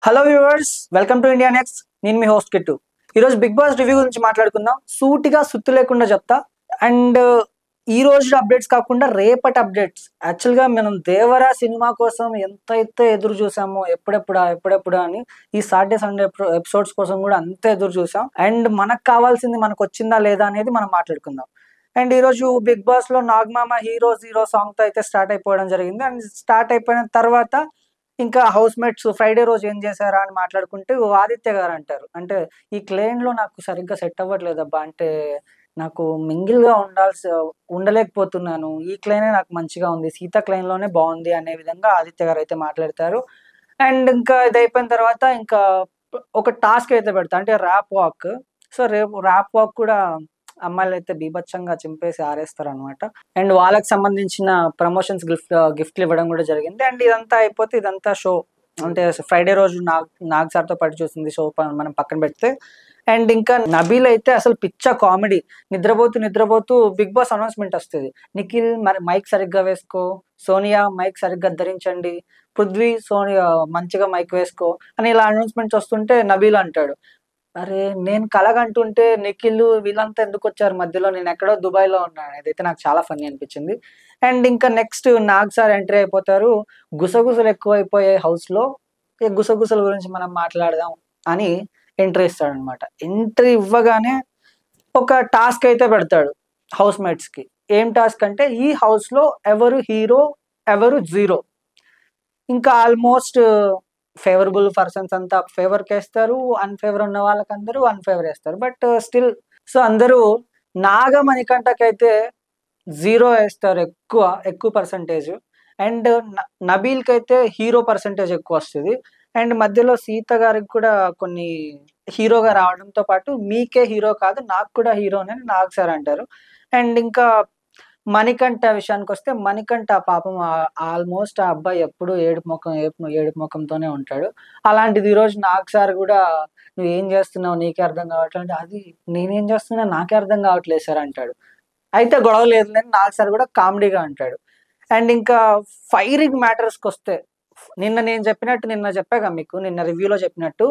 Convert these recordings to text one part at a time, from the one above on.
Hello viewers, welcome to India next. నేను మీ host kit. ఈరోజు big boss review గురించి మాట్లాడుకుందాం. సూటిగా సుత్తు లేకుండా చెప్తా. అండ్ ఈ రోజు అప్డేట్స్ కాకుండా రేపటి అప్డేట్స్. యాక్చువల్గా మనం దేవరా సినిమా కోసం ఎంతైతే ఎదురు చూసామో ఎప్పుడెప్పుడా అని, ఈ సాటర్డే సండే ఎపిసోడ్స్ కోసం కూడా అంతే ఎదురు చూసాం. అండ్ మనకు కావాల్సింది మనకు వచ్చిందా లేదా అనేది మనం మాట్లాడుకుందాం. అండ్ ఈరోజు బిగ్ బాస్ లో నాగమామ హీరో జీరో సాంగ్ తో అయితే స్టార్ట్ అయిపోవడం జరిగింది. అండ్ స్టార్ట్ అయిపోయిన తర్వాత ఇంకా హౌస్ మేట్స్ ఫ్రైడే రోజు ఏం చేశారా అని మాట్లాడుకుంటే ఆదిత్య గారు అంటారు, అంటే ఈ క్లెయిన్ లో నాకు సరిగ్గా సెట్ అవ్వట్లేదబ్బా, అంటే నాకు మింగిల్ గా ఉండలేకపోతున్నాను, ఈ క్లెయినే నాకు మంచిగా ఉంది, సీత క్లెయిన్ లోనే బాగుంది అనే విధంగా ఆదిత్య గారు అయితే మాట్లాడతారు. అండ్ ఇంకా ఇది అయిపోయిన తర్వాత ఇంకా ఒక టాస్క్ అయితే పెడతా, అంటే ర్యాప్ వాక్. సో రేపు ర్యాప్ వాక్ కూడా అమ్మాయిలు అయితే బీభత్సంగా చింపేసి ఆరేస్తారు అనమాట. అండ్ వాళ్ళకి సంబంధించిన ప్రమోషన్స్ గిఫ్ట్లు ఇవ్వడం కూడా జరిగింది. అండ్ ఇదంతా అయిపోతే ఇదంతా షో, అంటే ఫ్రైడే రోజు నాగ్ సార్ తో పాటు చూసింది షో మనం పక్కన పెడితే. అండ్ ఇంకా నబీల్ అయితే అసలు పిచ్చ కామెడీ. నిద్రపోతూ బిగ్ బాస్ అనౌన్స్మెంట్ వస్తుంది, నిఖిల్ మైక్ సరిగ్గా వేసుకో, సోనియా మైక్ సరిగ్గా ధరించండి, పృథ్వీ సోనియా మంచిగా మైక్ వేసుకో అని ఇలా అనౌన్స్మెంట్స్ వస్తుంటే నబీల్ అంటాడు, అరే నేను కలగంటుంటే నిఖిల్ వీళ్ళంతా ఎందుకు వచ్చారు మధ్యలో, నేను ఎక్కడో దుబాయ్ లో ఉన్నాను. అదైతే నాకు చాలా ఫన్నీ అనిపించింది. అండ్ ఇంకా నెక్స్ట్ నాగ్ సార్ ఎంట్రీ అయిపోతారు. గుసగుసలు ఎక్కువైపోయాయి హౌస్ లో, ఈ గుసగుసల గురించి మనం మాట్లాడదాం అని ఎంట్రీ ఇస్తాడు అనమాట. ఎంట్రీ ఇవ్వగానే ఒక టాస్క్ అయితే పెడతాడు హౌస్ మేట్స్ కి. ఏం టాస్క్ అంటే, ఈ హౌస్ లో ఎవరు హీరో ఎవరు జీరో. ఇంకా ఆల్మోస్ట్ ఫేవరబుల్ పర్సన్స్ అంతా ఫేవర్ కేస్తారు, అన్ఫేవర్ ఉన్న వాళ్ళకందరూ అన్ఫేవర్ వేస్తారు. బట్ స్టిల్ సో అందరూ నాగమణికంటకైతే జీరో వేస్తారు, ఎక్కువ పర్సంటేజ్. అండ్ నబీల్ కి అయితే హీరో పర్సంటేజ్ ఎక్కువ వస్తుంది. అండ్ మధ్యలో సీత గారికి కూడా కొన్ని హీరోగా రావడంతో పాటు, మీకే హీరో కాదు నాకు కూడా హీరోనే అని నాగ్ సార్ అంటారు. అండ్ ఇంకా మణికంఠ విషయానికి వస్తే, మణికంఠ పాపం ఆల్మోస్ట్ ఆ అబ్బాయి ఎప్పుడు ఏడుపు ముఖంతోనే ఉంటాడు. అలాంటిది ఈరోజు నాగ్ సార్ కూడా, నువ్వు ఏం చేస్తున్నావు నీకే అర్థం కావట్లేదు, అది నేనేం చేస్తున్నా నాకే అర్థం కావట్లేదు సార్ అంటాడు. అయితే గొడవ లేదులేని నాగ్ సార్ కూడా కామెడీగా అంటాడు. అండ్ ఇంకా ఫైరింగ్ మ్యాటర్స్కి వస్తే, నిన్న చెప్పాగా మీకు, నిన్న రివ్యూలో చెప్పినట్టు,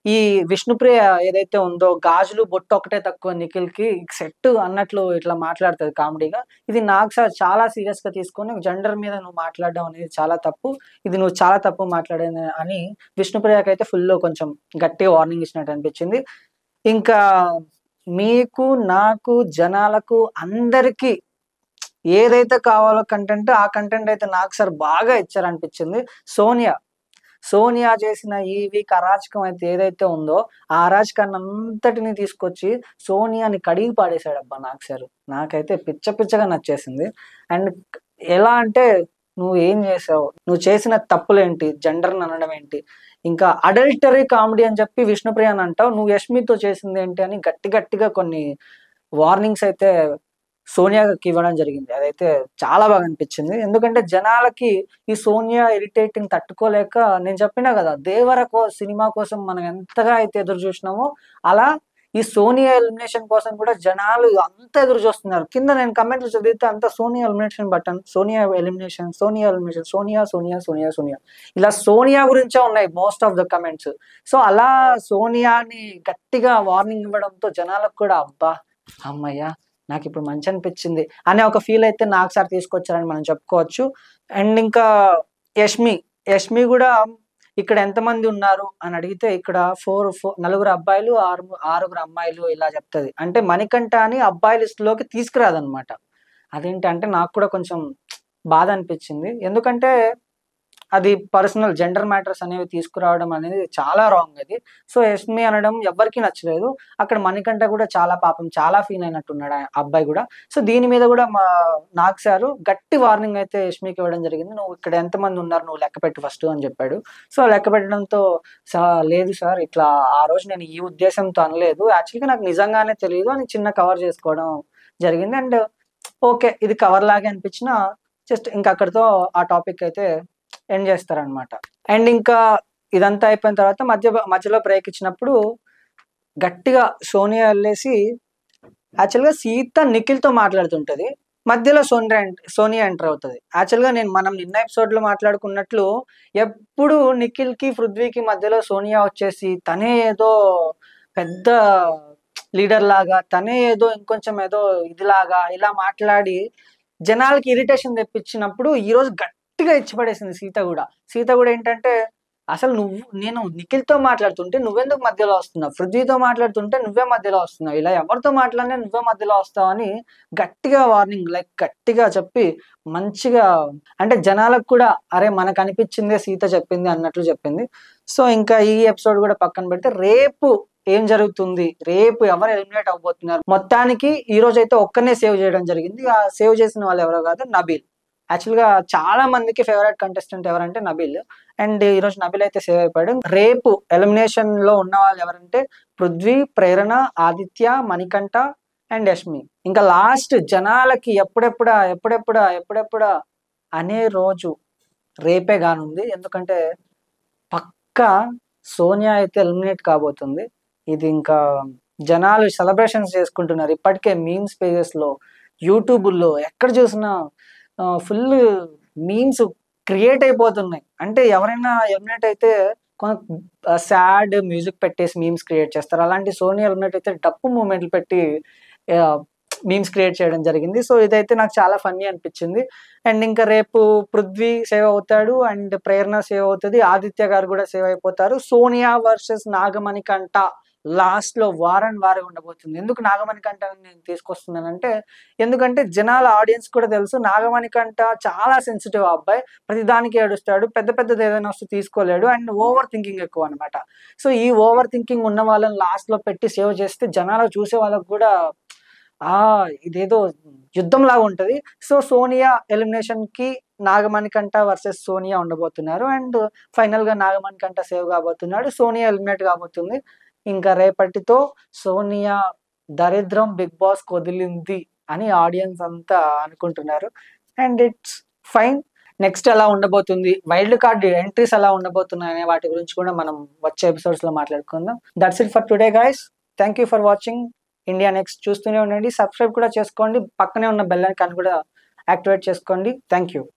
ఈ విష్ణుప్రియ ఏదైతే ఉందో గాజులు బొట్టు ఒకటే తక్కువ నిఖిల్ కి సెట్ అన్నట్లు ఇట్లా మాట్లాడుతుంది కామెడీగా. ఇది నాగ్ సార్ చాలా సీరియస్ గా తీసుకొని, జెండర్ మీద నువ్వు మాట్లాడడం అనేది చాలా తప్పు, ఇది నువ్వు చాలా తప్పు మాట్లాడేది అని విష్ణుప్రియకి అయితే ఫుల్ కొంచెం గట్టిగా వార్నింగ్ ఇచ్చినట్టు అనిపించింది. ఇంకా మీకు నాకు జనాలకు అందరికీ ఏదైతే కావాలో కంటెంట్, ఆ కంటెంట్ అయితే నాగ్ సార్ బాగా ఇచ్చారనిపించింది. సోనియా చేసిన ఈ వీక్ అరాచకం అయితే ఏదైతే ఉందో, ఆ అరాచకాన్ని అంతటిని తీసుకొచ్చి సోనియాని కడిగి పాడేశాడు అబ్బా నాగ్ సార్. నాకైతే పిచ్చగా నచ్చేసింది. అండ్ ఎలా అంటే, నువ్వు ఏం చేసావు, నువ్వు చేసిన తప్పులేంటి, జెండర్ని అనడం ఏంటి, ఇంకా అడల్టరీ కామెడీ అని చెప్పి విష్ణుప్రియ అని అంటావు, నువ్వు యష్మితో చేసింది ఏంటి అని గట్టిగా కొన్ని వార్నింగ్స్ అయితే సోనియాకి ఇవ్వడం జరిగింది. అదైతే చాలా బాగా అనిపించింది. ఎందుకంటే జనాలకి ఈ సోనియా ఇరిటేటింగ్ తట్టుకోలేక, నేను చెప్పినా కదా, సినిమా కోసం మనం ఎంతగా అయితే ఎదురు చూసినామో, అలా ఈ సోనియా ఎలిమినేషన్ కోసం కూడా జనాలు అంత ఎదురు చూస్తున్నారు. కింద నేను కమెంట్లు చదివితే అంత Sonia elimination button, Sonia elimination, Sonia ఇలా సోనియా గురించే ఉన్నాయి most of the comments. So అలా సోనియాని గట్టిగా వార్నింగ్ ఇవ్వడంతో జనాలకు కూడా, అబ్బా అమ్మయ్య నాకు ఇప్పుడు మంచి అనిపించింది అనే ఒక ఫీల్ అయితే నాగ్ సార్ తీసుకొచ్చారని మనం చెప్పుకోవచ్చు. అండ్ ఇంకా యష్మి కూడా, ఇక్కడ ఎంతమంది ఉన్నారు అని అడిగితే, ఇక్కడ నలుగురు అబ్బాయిలు, ఆరుగురు అమ్మాయిలు ఇలా చెప్తుంది. అంటే మణికంఠ అని అబ్బాయి లిస్ట్ లోకి తీసుకురాదనమాట. అదేంటి అంటే నాకు కూడా కొంచెం బాధ అనిపించింది. ఎందుకంటే అది పర్సనల్ జెండర్ మ్యాటర్స్ అనేవి తీసుకురావడం అనేది చాలా రాంగ్ అది. సో యష్మి అనడం ఎవరికి నచ్చలేదు. అక్కడ మణికంఠ కూడా చాలా ఫీల్ అయినట్టున్నాడు ఆ అబ్బాయి కూడా. సో దీని మీద కూడా మా నాగ్ సారు గట్టి వార్నింగ్ అయితే యష్మికి ఇవ్వడం జరిగింది. నువ్వు ఇక్కడ ఎంతమంది ఉన్నారు నువ్వు లెక్క పెట్టు ఫస్ట్ అని చెప్పాడు. సో లెక్క పెట్టడంతో, లేదు సార్ ఇట్లా ఆ రోజు నేను ఈ ఉద్దేశంతో అనలేదు, యాక్చువల్గా నాకు నిజంగానే తెలియదు అని చిన్న కవర్ చేసుకోవడం జరిగింది. అండ్ ఓకే, ఇది కవర్ లాగే అనిపించిన, జస్ట్ ఇంకా అక్కడితో ఆ టాపిక్ అయితే ఎండ్ చేస్తారనమాట. అండ్ ఇంకా ఇదంతా అయిపోయిన తర్వాత మధ్యలో బ్రేక్ ఇచ్చినప్పుడు గట్టిగా సోనియా వెళ్ళేసి, యాక్చువల్గా సీత నిఖిల్తో మాట్లాడుతుంటది. మధ్యలో సోనియా ఎంటర్ అవుతది. యాక్చువల్‌గా మనం నిన్న ఎపిసోడ్‌లో మాట్లాడుకున్నట్లు ఎప్పుడు నిఖిల్‌కి, పృథ్వీకి మధ్యలో సోనియా వచ్చేసి తనే ఏదో పెద్ద లీడర్ లాగా, తనే ఏదో ఇంకొంచెం ఏదో ఇదిలాగా ఇలా మాట్లాడి జనాలకి ఇరిటేషన్ తెప్పించినప్పుడు ఈరోజు గట్టిగా ఇచ్చి పడేసింది సీత గూడా. సీత గూడా ఏంటంటే, అసలు నేను నిఖిల్‌తో మాట్లాడుతుంటే నువ్వెందుకు మధ్యలో వస్తున్నావు? పృథ్వీతో మాట్లాడుతుంటే నువ్వే మధ్యలో వస్తున్నావు. ఇలా ఎవరితో మాట్లాడినా నువ్వే మధ్యలో వస్తావని గట్టిగా వార్నింగ్ గట్టిగా చెప్పి మంచిగా అంటే జనాలకు కూడా అరే! మనకనిపించిందే సీత చెప్పింది అన్నట్లు చెప్పింది. సో, ఇంకా ఈ ఎపిసోడ్ గూడా పక్కన పెడితే రేపు ఏం జరుగుతుంది? రేపు ఎవరు ఎలిమినేట్ అవ్వబోతున్నారు? మొత్తానికి ఈరోజైతే ఒక్కడినే సేవ్ చేయడం జరిగింది. ఆ సేవ్ చేసిన వాళ్ళు ఎవరో కాదు నబీల్. యాక్చువల్‌గా చాలా మందికి ఫేవరెట్ కంటెస్టెంట్ ఎవరంటే నబీల్. అండ్ ఈరోజు నబీల్ అయితే సేవ్ అయిపోయాడు. రేపు ఎలిమినేషన్‌లో ఉన్న వాళ్ళు ఎవరంటే పృథ్వీ, ప్రేరణ, ఆదిత్య, మణికంఠ అండ్ యష్మి. ఇంకా లాస్ట్ జనాలకి ఎప్పుడెప్పుడా అనే రోజు రేపే గానుంది. ఎందుకంటే పక్కా సోనియా అయితే ఎలిమినేట్ కాబోతుంది. ఇది ఇంకా జనాలు సెలబ్రేషన్స్ చేసుకుంటున్నారు. ఇప్పటికే మీమ్స్ పేజెస్‌లో, యూట్యూబుల్లో ఎక్కడ చూసినా ఫుల్లు మీమ్స్ క్రియేట్ అయిపోతున్నాయి. అంటే ఎవరైనా ఎలిమినేట్ అయితే కొ సాడ్ మ్యూజిక్ పెట్టేసి మీమ్స్ క్రియేట్ చేస్తారు. అలాంటి సోనియా ఎలిమినేట్ అయితే డప్పు మూవ్‌మెంట్లు పెట్టి ఆహ్, మీమ్స్ క్రియేట్ చేయడం జరిగింది. సో, ఇదైతే నాకు చాలా ఫన్నీ అనిపిచ్చింది. అండ్ ఇంకా రేపు పృథ్వీ సేవ్ అవుతాడు. అండ్ ప్రేరణ సేవ్ అవుతది. ఆదిత్య గారు గూడా సేవ్ అయిపోతారు. సోనియా వర్సెస్ నాగమణికంఠ లాస్ట్‌లో వార్ అండ్ వారే ఉండబోతుంది. ఎందుకు నాగమణికంఠని నేను తీసుకొస్తున్నానంటే, ఎందుకంటే జనాల ఆడియన్స్ కూడా తెలుసు నాగమణికంఠ చాలా సెన్సిటివ్ ఆ అబ్బాయి. ప్రతిదానికి ఏడుస్తాడు. పెద్ద పెద్దది ఏదైనా వస్తే తీసుకోలేడు. అండ్ ఓవర్ థింకింగ్ ఎక్కువనమాట. సో, ఈ ఓవర్ థింకింగ్ ఉన్న వాళ్ళని లాస్ట్‌లో పెట్టి సేవ్ చేస్తే జనాలు చూసే వాళ్ళకి గూడా ఇదేదో యుద్ధంలాగా ఉంటది. సో, సోనియా ఎలిమినేషన్‌కి నాగమణికంఠ వర్సెస్ సోనియా ఉండబోతున్నారు. అండ్ ఫైనల్‌గా నాగమణికంఠ సేవ్ కాబోతున్నాడు. సోనియా ఎలిమినేట్ కాబోతుంది. ఇంకా రేపటితో సోనియా దరిద్రం బిగ్ బాస్‌కి వదిలింది అని ఆడియన్స్ అంతా అనుకుంటున్నారు. And it's fine. నెక్స్ట్ ఎలా ఉండబోతుంది? వైల్డ్ కార్డ్ ఎంట్రీస్ ఎలా ఉండబోతున్నాయనే వాటి గురించి కూడా మనం వచ్చే ఎపిసోడ్స్‌లో మాట్లాడుకుందాం. That's it for today guys. Thank you for watching India next. చూస్తూనే ఉండండి. సబ్స్క్రైబ్ కూడా చేసుకోండి. పక్కనే ఉన్న బెల్ ఐకాన్ కూడా యాక్టివేట్ చేసుకోండి. Thank you.